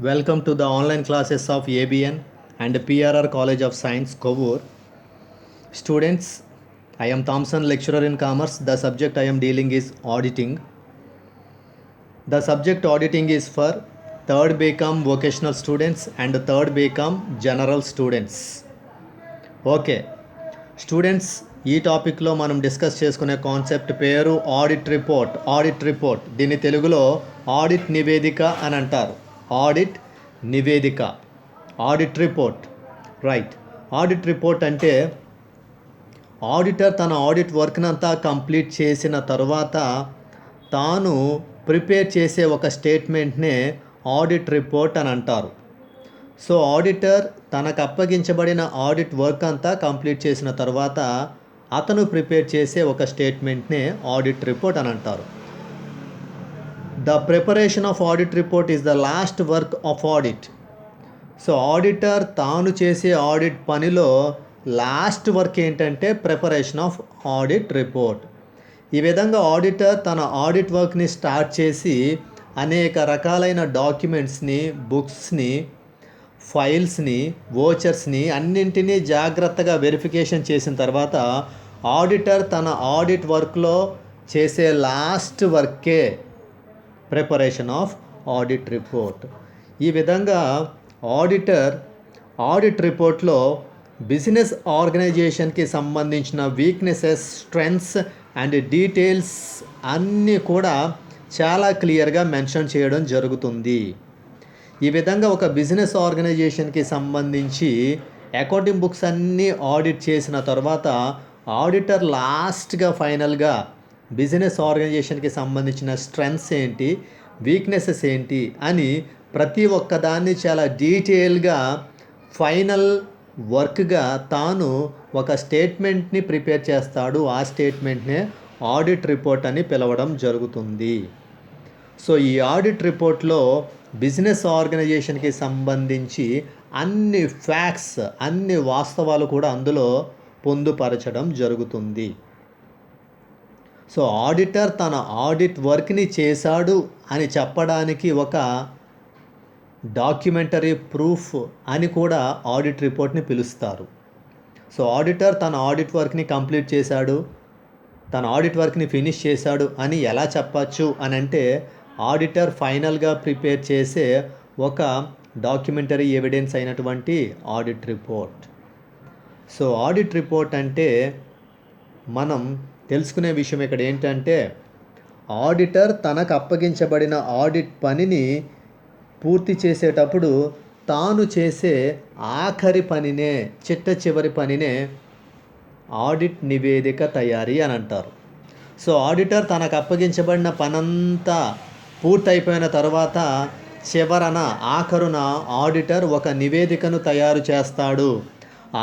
Welcome to the online classes of ABN and PRR College of Science, Kovur. Students, I am Thompson, lecturer in commerce. The subject I am dealing is auditing. The subject auditing is for third BCom vocational students and third BCom general students. Okay students, ఈ టాపిక్లో మనం discuss చేసుకునే concept పేరు audit report. దీన్ని తెలుగులో audit నివేదిక అని అంటారు. ఆడిట్ నివేదిక, audit report. Right. Audit report అంటే ఆడిటర్ తన ఆడిట్ వర్క్నంతా కంప్లీట్ చేసిన తర్వాత తాను ప్రిపేర్ చేసే ఒక స్టేట్మెంట్నే ఆడిట్ రిపోర్ట్ అని అంటారు. సో ఆడిటర్ తనకు అప్పగించబడిన ఆడిట్ వర్క్ అంతా కంప్లీట్ చేసిన తర్వాత అతను ప్రిపేర్ చేసే ఒక స్టేట్మెంట్నే ఆడిట్ రిపోర్ట్ అని అంటారు. The preparation of audit report is the last work of audit. So auditor తాను చేసే ఆడిట్ పనిలో లాస్ట్ వర్క్ ఏంటంటే ప్రిపరేషన్ ఆఫ్ ఆడిట్ రిపోర్ట్. ఈ విధంగా ఆడిటర్ తన ఆడిట్ వర్క్ని స్టార్ట్ చేసి అనేక రకాలైన డాక్యుమెంట్స్ని, బుక్స్ని, ఫైల్స్ని, వోచర్స్ని అన్నింటినీ జాగ్రత్తగా వెరిఫికేషన్ చేసిన తర్వాత ఆడిటర్ తన ఆడిట్ వర్క్లో చేసే లాస్ట్ వర్కే ప్రిపరేషన్ ఆఫ్ ఆడిట్ రిపోర్ట్. ఈ విధంగా ఆడిటర్ ఆడిట్ రిపోర్ట్లో బిజినెస్ ఆర్గనైజేషన్కి సంబంధించిన వీక్నెసెస్, స్ట్రెంగ్త్స్ అండ్ డీటెయిల్స్ అన్నీ కూడా చాలా క్లియర్గా మెన్షన్ చేయడం జరుగుతుంది. ఈ విధంగా ఒక బిజినెస్ ఆర్గనైజేషన్కి సంబంధించి అకౌంటింగ్ బుక్స్ అన్నీ ఆడిట్ చేసిన తర్వాత ఆడిటర్ లాస్ట్గా ఫైనల్గా బిజినెస్ ఆర్గనైజేషన్కి సంబంధించిన స్ట్రెంగ్త్స్ ఏంటి, వీక్నెసెస్ ఏంటి అని ప్రతి ఒక్కదాన్ని చాలా డీటెయిల్గా ఫైనల్ వర్క్గా తాను ఒక స్టేట్మెంట్ని ప్రిపేర్ చేస్తాడు. ఆ స్టేట్మెంట్నే ఆడిట్ రిపోర్ట్ అని పిలవడం జరుగుతుంది. సో ఈ ఆడిట్ రిపోర్ట్లో బిజినెస్ ఆర్గనైజేషన్కి సంబంధించి అన్ని ఫ్యాక్ట్స్, అన్ని వాస్తవాలు కూడా అందులో పొందుపరచడం జరుగుతుంది. సో ఆడిటర్ తన ఆడిట్ వర్క్ని చేశాడు అని చెప్పడానికి ఒక డాక్యుమెంటరీ ప్రూఫ్ అని కూడా ఆడిట్ రిపోర్ట్ని పిలుస్తారు. సో ఆడిటర్ తన ఆడిట్ వర్క్ని కంప్లీట్ చేశాడు, తన ఆడిట్ వర్క్ని ఫినిష్ చేశాడు అని ఎలా చెప్పచ్చు అని అంటే ఆడిటర్ ఫైనల్గా ప్రిపేర్ చేసే ఒక డాక్యుమెంటరీ ఎవిడెన్స్ అయినటువంటి audit report. So audit report అంటే మనం తెలుసుకునే విషయం ఇక్కడ ఏంటంటే ఆడిటర్ తనకు అప్పగించబడిన ఆడిట్ పనిని పూర్తి చేసేటప్పుడు తాను చేసే ఆఖరి పనినే, చిట్ట చివరి పనినే ఆడిట్ నివేదిక తయారీ అని అంటారు. సో ఆడిటర్ తనకు అప్పగించబడిన పనంతా పూర్తయిపోయిన తర్వాత చివరన ఆఖరున ఆడిటర్ ఒక నివేదికను తయారు చేస్తాడు.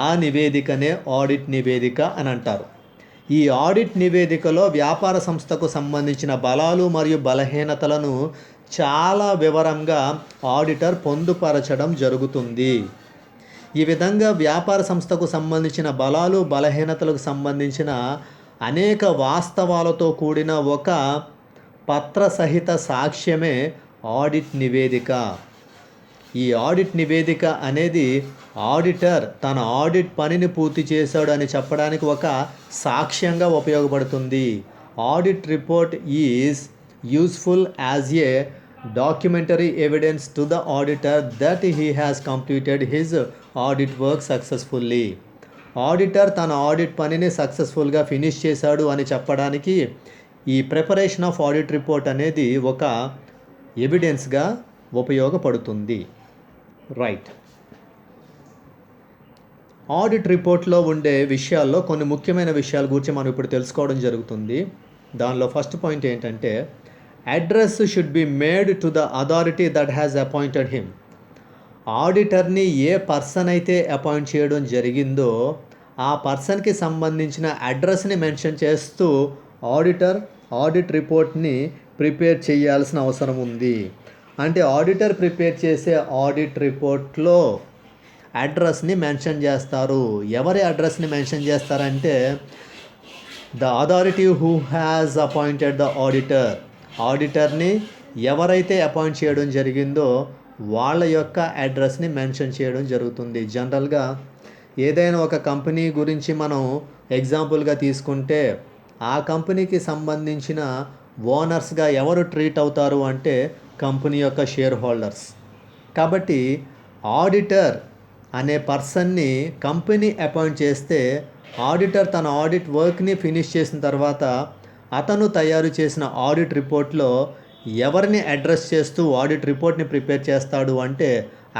ఆ నివేదికనే ఆడిట్ నివేదిక అని అంటారు. ఈ ఆడిట్ నివేదికలో వ్యాపార సంస్థకు సంబంధించిన బలాలు మరియు బలహీనతలను చాలా వివరంగా ఆడిటర్ పొందుపరచడం జరుగుతుంది. ఈ విధంగా వ్యాపార సంస్థకు సంబంధించిన బలాలు, బలహీనతలకు సంబంధించిన అనేక వాస్తవాలతో కూడిన ఒక పత్రసహిత సాక్ష్యమే ఆడిట్ నివేదిక. ఈ ఆడిట్ నివేదిక అనేది ఆడిటర్ తన ఆడిట్ పనిని పూర్తి చేశాడు అని చెప్పడానికి ఒక సాక్ష్యంగా ఉపయోగపడుతుంది. Audit report is useful as a documentary evidence to the auditor that he has completed his audit work successfully. Auditor తన ఆడిట్ పనిని సక్సెస్ఫుల్గా ఫినిష్ చేశాడు అని చెప్పడానికి ఈ ప్రిపరేషన్ ఆఫ్ ఆడిట్ రిపోర్ట్ అనేది ఒక ఎవిడెన్స్గా ఉపయోగపడుతుంది. రైట్. ఆడిట్ రిపోర్ట్లో ఉండే విషయాల్లో కొన్ని ముఖ్యమైన విషయాల గురించి మనం ఇప్పుడు తెలుసుకోవడం జరుగుతుంది. దానిలో ఫస్ట్ పాయింట్ ఏంటంటే address should be made to the authority that has appointed him. ఆడిటర్ని ఏ పర్సన్ అయితే అపాయింట్ చేయడం జరిగిందో ఆ పర్సన్కి సంబంధించిన అడ్రస్ని మెన్షన్ చేస్తూ ఆడిటర్ ఆడిట్ రిపోర్ట్ని ప్రిపేర్ చేయాల్సిన అవసరం ఉంది. అంటే ఆడిటర్ ప్రిపేర్ చేసే ఆడిట్ రిపోర్ట్లో అడ్రస్ని మెన్షన్ చేస్తారు. ఎవరి అడ్రస్ని మెన్షన్ చేస్తారంటే the authority who has appointed the auditor. ఆడిటర్ని ఎవరైతే అపాయింట్ చేయడం జరిగిందో వాళ్ళ యొక్క అడ్రస్ని మెన్షన్ చేయడం జరుగుతుంది. జనరల్గా ఏదైనా ఒక కంపెనీ గురించి మనం ఎగ్జాంపుల్గా తీసుకుంటే ఆ కంపెనీకి సంబంధించిన ఓనర్స్గా ఎవరు ట్రీట్ అవుతారు అంటే కంపెనీ యొక్క షేర్ హోల్డర్స్. కాబట్టి ఆడిటర్ అనే పర్సన్ని కంపెనీ అపాయింట్ చేస్తే ఆడిటర్ తన ఆడిట్ వర్క్ని ఫినిష్ చేసిన తర్వాత అతను తయారు చేసిన ఆడిట్ రిపోర్ట్లో ఎవరిని అడ్రస్ చేస్తూ ఆడిట్ రిపోర్ట్ని ప్రిపేర్ చేస్తాడు అంటే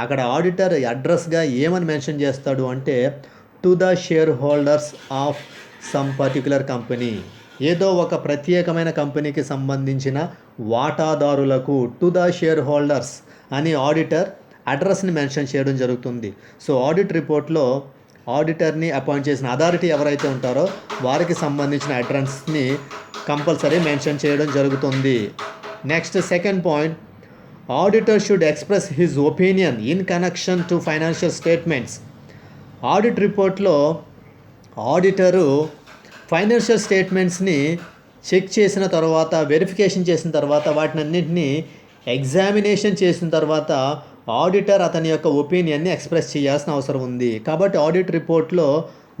అక్కడ ఆడిటర్ అడ్రస్గా ఏమని మెన్షన్ చేస్తాడు అంటే to the share holders of some particular company. ఏదో ఒక ప్రత్యేకమైన కంపెనీకి సంబంధించిన వాటాదారులకు టు ద షేర్ హోల్డర్స్ అని ఆడిటర్ అడ్రస్ని మెన్షన్ చేయడం జరుగుతుంది. సో ఆడిట్ రిపోర్ట్లో ఆడిటర్ని అపాయింట్ చేసిన అథారిటీ ఎవరైతే ఉంటారో వారికి సంబంధించిన అడ్రస్ని కంపల్సరీ మెన్షన్ చేయడం జరుగుతుంది. Next second point, auditor should express his opinion in connection to financial statements. Audit రిపోర్ట్లో ఆడిటరు ఫైనాన్షియల్ స్టేట్మెంట్స్ని చెక్ చేసిన తర్వాత వెరిఫికేషన్ చేసిన తర్వాత వాటినన్నింటినీ ఎగ్జామినేషన్ చేసిన తర్వాత ఆడిటర్ అతని యొక్క ఒపీనియన్ని ఎక్స్ప్రెస్ చేయాల్సిన అవసరం ఉంది. కాబట్టి ఆడిట్ రిపోర్ట్లో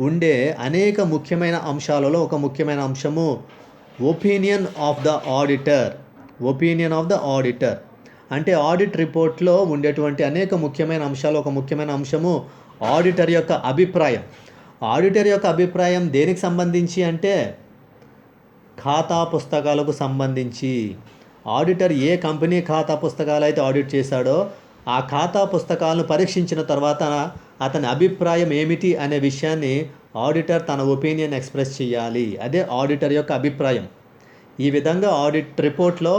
ఉండే అనేక ముఖ్యమైన అంశాలలో ఒక ముఖ్యమైన అంశము opinion of the auditor. Opinion of the auditor అంటే ఆడిట్ రిపోర్ట్లో ఉండేటువంటి అనేక ముఖ్యమైన అంశాలు ఒక ముఖ్యమైన అంశము ఆడిటర్ యొక్క అభిప్రాయం. ఆడిటర్ యొక్క అభిప్రాయం దేనికి సంబంధించి అంటే ఖాతా పుస్తకాలకు సంబంధించి. ఆడిటర్ ఏ కంపెనీ ఖాతా పుస్తకాలు అయితే ఆడిట్ చేశాడో ఆ ఖాతా పుస్తకాలను పరీక్షించిన తర్వాత అతని అభిప్రాయం ఏమిటి అనే విషయాన్ని ఆడిటర్ తన ఒపీనియన్ ఎక్స్ప్రెస్ చేయాలి. అదే ఆడిటర్ యొక్క అభిప్రాయం. ఈ విధంగా ఆడిట్ రిపోర్ట్లో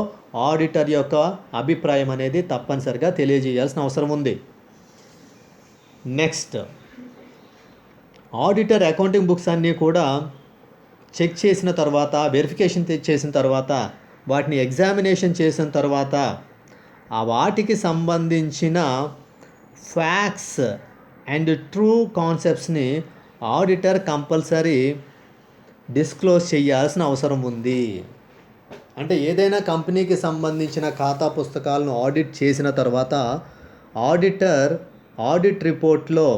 ఆడిటర్ యొక్క అభిప్రాయం అనేది తప్పనిసరిగా తెలియజేయాల్సిన అవసరం ఉంది. నెక్స్ట్, ఆడిటర్ అకౌంటింగ్ బుక్స్ అన్నీ కూడా చెక్ చేసిన తర్వాత వెరిఫికేషన్ చేసిన తర్వాత వాటిని ఎగ్జామినేషన్ చేసిన తర్వాత ఆ వాటికి సంబంధించిన ఫ్యాక్ట్స్ అండ్ ట్రూ కాన్సెప్ట్స్ని ఆడిటర్ కంపల్సరీ డిస్క్లోజ్ చేయాల్సిన అవసరం ఉంది. అంటే ఏదైనా కంపెనీకి సంబంధించిన ఖాతా పుస్తకాలను ఆడిట్ చేసిన తర్వాత ఆడిటర్ ఆడిట్ రిపోర్ట్లో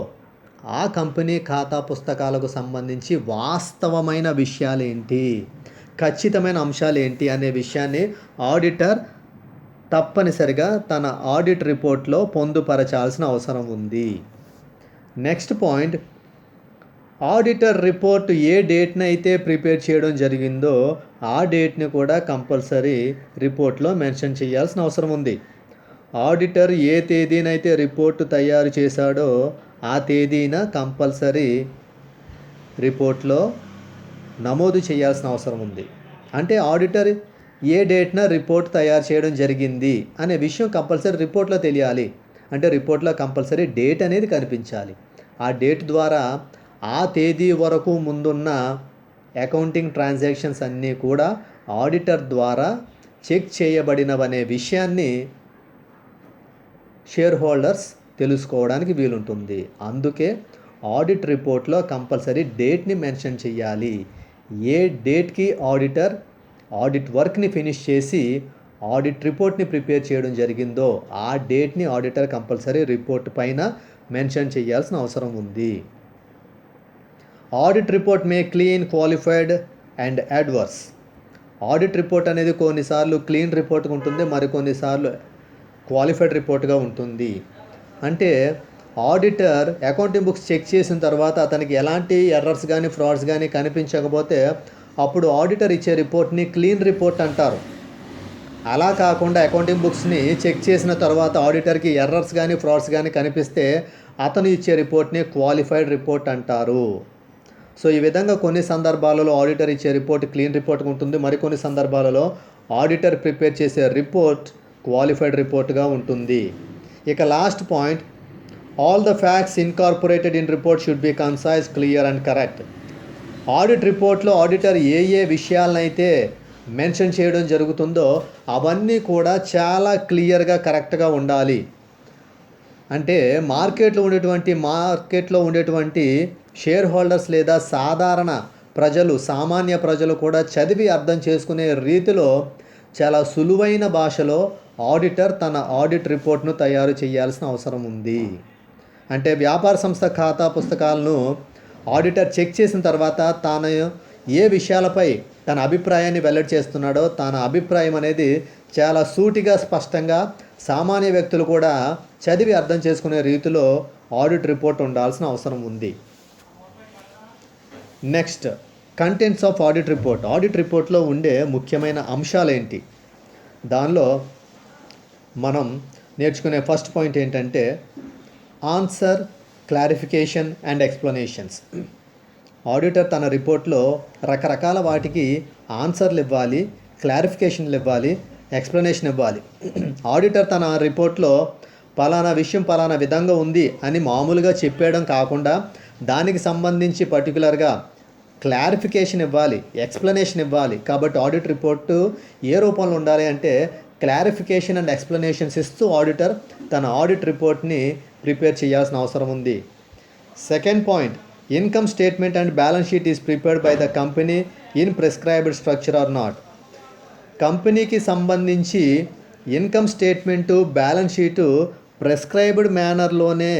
ఆ కంపెనీ ఖాతా పుస్తకాలకు సంబంధించి వాస్తవమైన విషయాలు ఏంటి, ఖచ్చితమైన అంశాలు ఏంటి అనే విషయాన్ని ఆడిటర్ తప్పనిసరిగా తన ఆడిట్ రిపోర్ట్లో పొందుపరచాల్సిన అవసరం ఉంది. నెక్స్ట్ పాయింట్, ఆడిటర్ రిపోర్ట్ ఏ డేట్ని అయితే ప్రిపేర్ చేయడం జరిగిందో ఆ డేట్ని కూడా కంపల్సరీ రిపోర్ట్లో మెన్షన్ చేయాల్సిన అవసరం ఉంది. ఆడిటర్ ఏ తేదీనైతే రిపోర్టు తయారు చేశాడో ఆ తేదీన కంపల్సరీ రిపోర్ట్లో నమోదు చేయాల్సిన అవసరం ఉంది. అంటే ఆడిటర్ ఏ డేట్న రిపోర్ట్ తయారు చేయడం జరిగింది అనే విషయం కంపల్సరీ రిపోర్ట్లో తెలియాలి. అంటే రిపోర్ట్లో కంపల్సరీ డేట్ అనేది కనిపించాలి. ఆ డేట్ ద్వారా ఆ తేదీ వరకు ముందున్న అకౌంటింగ్ ట్రాన్సాక్షన్స్ అన్నీ కూడా ఆడిటర్ ద్వారా చెక్ చేయబడినవనే విషయాన్ని షేర్ హోల్డర్స్ తెలుసుకోవడానికి వీలుంటుంది. అందుకే ఆడిట్ రిపోర్ట్లో కంపల్సరీ డేట్ని మెన్షన్ చేయాలి. ఏ డేట్కి ఆడిటర్ ఆడిట్ వర్క్ని ఫినిష్ చేసి ఆడిట్ రిపోర్ట్ని ప్రిపేర్ చేయడం జరిగిందో ఆ డేట్ని ఆడిటర్ కంపల్సరీ రిపోర్ట్ పైన మెన్షన్ చేయాల్సిన అవసరం ఉంది. Audit report May clean, qualified and adverse. Audit report అనేది కొన్నిసార్లు క్లీన్ రిపోర్ట్గా ఉంటుంది, మరికొన్నిసార్లు క్వాలిఫైడ్ రిపోర్ట్గా ఉంటుంది. అంటే ఆడిటర్ అకౌంటింగ్ బుక్స్ చెక్ చేసిన తర్వాత అతనికి ఎలాంటి ఎర్రర్స్ కానీ ఫ్రాడ్స్ కానీ కనిపించకపోతే అప్పుడు ఆడిటర్ ఇచ్చే రిపోర్ట్ని క్లీన్ రిపోర్ట్ అంటారు. అలా కాకుండా అకౌంటింగ్ బుక్స్ని చెక్ చేసిన తర్వాత ఆడిటర్కి ఎర్రర్స్ కానీ ఫ్రాడ్స్ కానీ కనిపిస్తే అతను ఇచ్చే రిపోర్ట్ని క్వాలిఫైడ్ రిపోర్ట్ అంటారు. సో ఈ విధంగా కొన్ని సందర్భాలలో ఆడిటర్ ఇచ్చే రిపోర్ట్ క్లీన్ రిపోర్ట్గా ఉంటుంది, మరికొన్ని సందర్భాలలో ఆడిటర్ ప్రిపేర్ చేసే రిపోర్ట్ క్వాలిఫైడ్ రిపోర్ట్గా ఉంటుంది. ఇక last point, all the facts incorporated in report should be concise, clear and correct. Audit రిపోర్ట్లో ఆడిటర్ ఏ విషయాలనైతే మెన్షన్ చేయడం జరుగుతుందో అవన్నీ కూడా చాలా క్లియర్గా కరెక్ట్గా ఉండాలి. అంటే మార్కెట్లో ఉండేటువంటి షేర్ హోల్డర్స్ లేదా సాధారణ ప్రజలు, సామాన్య ప్రజలు కూడా చదివి అర్థం చేసుకునే రీతిలో చాలా సులువైన భాషలో ఆడిటర్ తన ఆడిట్ రిపోర్ట్ను తయారు చేయాల్సిన అవసరం ఉంది. అంటే వ్యాపార సంస్థ ఖాతా పుస్తకాలను ఆడిటర్ చెక్ చేసిన తర్వాత తాను ఏ విషయాలపై తన అభిప్రాయాన్ని వెల్లడి చేస్తున్నాడో తన అభిప్రాయం అనేది చాలా సూటిగా స్పష్టంగా సామాన్య వ్యక్తులు కూడా చదివి అర్థం చేసుకునే రీతిలో ఆడిట్ రిపోర్ట్ ఉండాల్సిన అవసరం ఉంది. Next, contents of audit report. Audit రిపోర్ట్లో ఉండే ముఖ్యమైన అంశాలు ఏంటి? దానిలో మనం నేర్చుకునే ఫస్ట్ పాయింట్ ఏంటంటే answer, clarification and explanations. Auditor తన రిపోర్ట్లో రకరకాల వాటికి ఆన్సర్లు ఇవ్వాలి, క్లారిఫికేషన్లు ఇవ్వాలి, ఎక్స్ప్లెనేషన్ ఇవ్వాలి. ఆడిటర్ తన రిపోర్ట్లో పలానా విషయం పలానా విధంగా ఉంది అని మామూలుగా చెప్పేయడం కాకుండా దానికి సంబంధించి పర్టికులర్గా క్లారిఫికేషన్ ఇవ్వాలి, ఎక్స్ప్లెనేషన్ ఇవ్వాలి. కాబట్టి ఆడిట్ రిపోర్టు ఏ రూపంలో ఉండాలి అంటే క్లారిఫికేషన్ అండ్ ఎక్స్ప్లెనేషన్స్ ఇస్తూ ఆడిటర్ తన ఆడిట్ రిపోర్ట్ని ప్రిపేర్ చేయాల్సిన అవసరం ఉంది. Second point, income statement and balance sheet is prepared by the company in prescribed structure or not. కంపెనీకి సంబంధించి income statement, balance sheet prescribed మేనర్లోనే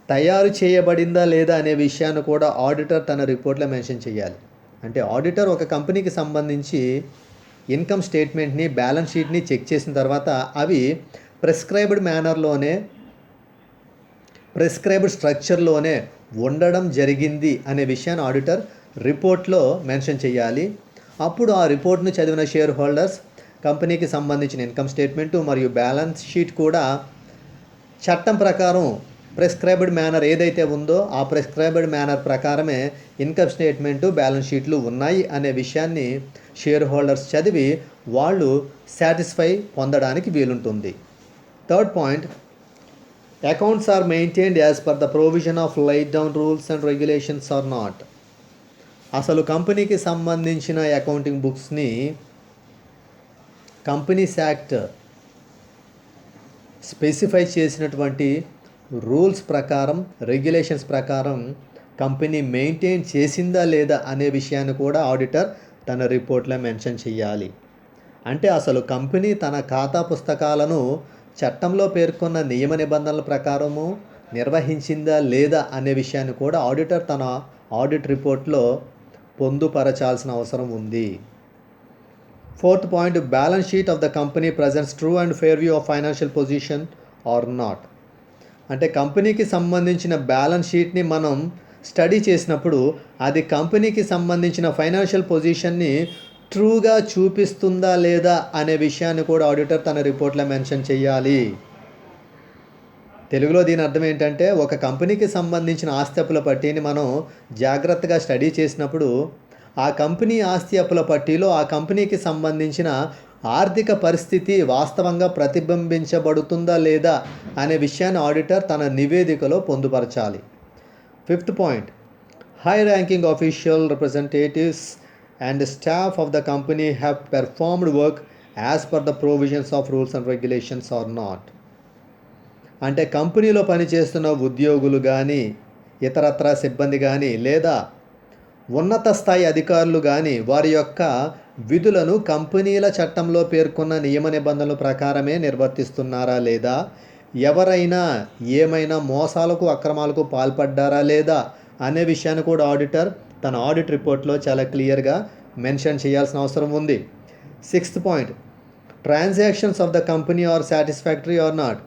తయారు చేయబడిందా లేదా అనే విషయాన్ని కూడా ఆడిటర్ తన రిపోర్ట్లో మెన్షన్ చేయాలి. అంటే ఆడిటర్ ఒక కంపెనీకి సంబంధించి ఇన్కమ్ స్టేట్మెంట్ని, బ్యాలెన్స్ షీట్ని చెక్ చేసిన తర్వాత అవి ప్రిస్క్రైబ్డ్ మేనర్లోనే, ప్రిస్క్రైబ్డ్ స్ట్రక్చర్లోనే ఉండడం జరిగింది అనే విషయాన్ని ఆడిటర్ రిపోర్ట్లో మెన్షన్ చేయాలి. అప్పుడు ఆ రిపోర్ట్ను చదివిన షేర్ హోల్డర్స్ కంపెనీకి సంబంధించిన ఇన్కమ్ స్టేట్మెంటు మరియు బ్యాలెన్స్ షీట్ కూడా చట్టం ప్రకారం ప్రిస్క్రైబ్డ్ మేనర్ ఏదైతే ఉందో ఆ ప్రిస్క్రైబ్డ్ మేనర్ ప్రకారమే ఇన్కమ్ స్టేట్మెంటు, బ్యాలెన్స్ షీట్లు ఉన్నాయి అనే విషయాన్ని షేర్ హోల్డర్స్ చదివి వాళ్ళు సాటిస్ఫై పొందడానికి వీలుంటుంది. Third point, accounts are maintained as per the provision of laid down rules and regulations or not. అసలు కంపెనీకి సంబంధించిన అకౌంటింగ్ బుక్స్ని కంపెనీస్ యాక్ట్ స్పెసిఫై చేసినటువంటి రూల్స్ ప్రకారం, రెగ్యులేషన్స్ ప్రకారం కంపెనీ మెయింటైన్ చేసిందా లేదా అనే విషయాన్ని కూడా ఆడిటర్ తన రిపోర్ట్లో మెన్షన్ చేయాలి. అంటే అసలు కంపెనీ తన ఖాతా పుస్తకాలను చట్టంలో పేర్కొన్న నియమ నిబంధనల ప్రకారము నిర్వహించిందా లేదా అనే విషయాన్ని కూడా ఆడిటర్ తన ఆడిట్ రిపోర్ట్లో పొందుపరచాల్సిన అవసరం ఉంది. Fourth point, balance sheet of the company presents true and fair view of financial position or not. అంటే కంపెనీకి సంబంధించిన బ్యాలెన్స్ షీట్ని మనం స్టడీ చేసినప్పుడు అది కంపెనీకి సంబంధించిన ఫైనాన్షియల్ పొజిషన్ని ట్రూగా చూపిస్తుందా లేదా అనే విషయాన్ని కూడా ఆడిటర్ తన రిపోర్ట్లో మెన్షన్ చేయాలి. తెలుగులో దీని అర్థం ఏంటంటే ఒక కంపెనీకి సంబంధించిన ఆస్తి అప్పుల పట్టీని మనం జాగ్రత్తగా స్టడీ చేసినప్పుడు ఆ కంపెనీ ఆస్తి అప్పుల పట్టీలో ఆ కంపెనీకి సంబంధించిన ఆర్థిక పరిస్థితి వాస్తవంగా ప్రతిబింబించబడుతుందా లేదా అనే విషయాన్ని ఆడిటర్ తన నివేదికలో పొందుపరచాలి. Fifth point, high ranking official representatives and staff of the company have performed work as per the provisions of rules and regulations or not. అంటే కంపెనీలో పనిచేస్తున్న ఉద్యోగులు కానీ ఇతరత్ర సిబ్బంది కానీ లేదా ఉన్నత స్థాయి అధికారులు కానీ వారి యొక్క విధులను కంపెనీల చట్టంలో పేర్కొన్న నియమ నిబంధనల ప్రకారమే నిర్వర్తిస్తున్నారా లేదా, ఎవరైనా ఏమైనా మోసాలకు అక్రమాలకు పాల్పడ్డారా లేదా అనే విషయాన్ని కూడా ఆడిటర్ తన ఆడిట్ రిపోర్ట్లో చాలా క్లియర్గా మెన్షన్ చేయాల్సిన అవసరం ఉంది. Sixth point, transactions of the company are satisfactory or not.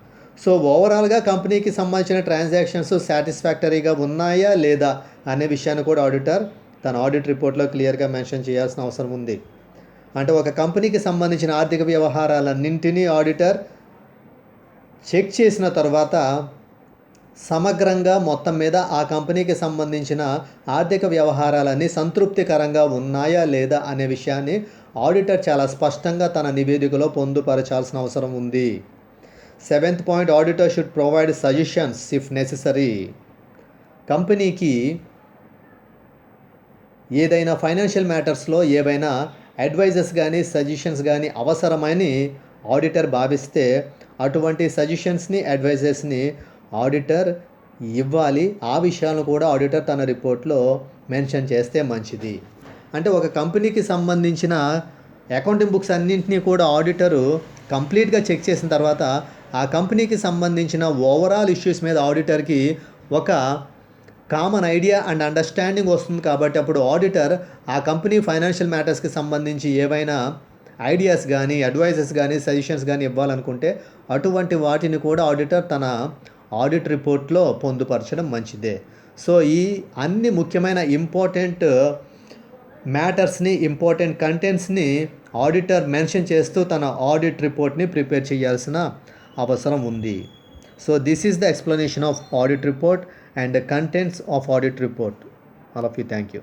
So ఓవరాల్గా కంపెనీకి సంబంధించిన ట్రాన్సాక్షన్స్ సాటిస్ఫాక్టరీగా ఉన్నాయా లేదా అనే విషయాన్ని కూడా ఆడిటర్ తన ఆడిట్ రిపోర్ట్లో క్లియర్గా మెన్షన్ చేయాల్సిన అవసరం ఉంది. అంటే ఒక కంపెనీకి సంబంధించిన ఆర్థిక వ్యవహారాలన్నింటినీ ఆడిటర్ చెక్ చేసిన తర్వాత సమగ్రంగా మొత్తం మీద ఆ కంపెనీకి సంబంధించిన ఆర్థిక వ్యవహారాలన్నీ సంతృప్తికరంగా ఉన్నాయా లేదా అనే విషయాన్ని ఆడిటర్ చాలా స్పష్టంగా తన నివేదికలో పొందుపరచాల్సిన అవసరం ఉంది. Seventh point, auditor should provide suggestions if necessary. కంపెనీకి ఏదైనా ఫైనాన్షియల్ మ్యాటర్స్లో ఏవైనా అడ్వైజెస్ కానీ సజెషన్స్ కానీ అవసరమని ఆడిటర్ భావిస్తే అటువంటి సజెషన్స్ని, అడ్వైజెస్ని ఆడిటర్ ఇవ్వాలి. ఆ విషయాలను కూడా ఆడిటర్ తన రిపోర్ట్లో మెన్షన్ చేస్తే మంచిది. అంటే ఒక కంపెనీకి సంబంధించిన అకౌంటింగ్ బుక్స్ అన్నింటినీ కూడా ఆడిటరు కంప్లీట్గా చెక్ చేసిన తర్వాత ఆ కంపెనీకి సంబంధించిన ఓవరాల్ ఇష్యూస్ మీద ఆడిటర్కి ఒక కామన్ ఐడియా అండ్ అండర్స్టాండింగ్ వస్తుంది. కాబట్టి అప్పుడు ఆడిటర్ ఆ కంపెనీ ఫైనాన్షియల్ మ్యాటర్స్కి సంబంధించి ఏవైనా ఐడియాస్ కానీ అడ్వైజెస్ కానీ సజెషన్స్ కానీ ఇవ్వాలనుకుంటే అటువంటి వాటిని కూడా ఆడిటర్ తన ఆడిట్ రిపోర్ట్లో పొందుపరచడం మంచిదే. సో ఈ అన్ని ముఖ్యమైన ఇంపార్టెంట్ మ్యాటర్స్ని, ఇంపార్టెంట్ కంటెంట్స్ని ఆడిటర్ మెన్షన్ చేస్తూ తన ఆడిట్ రిపోర్ట్ని ప్రిపేర్ చేయాల్సిన అవసరం ఉంది. So this is the explanation of audit report and the contents of audit report. All of you, thank you.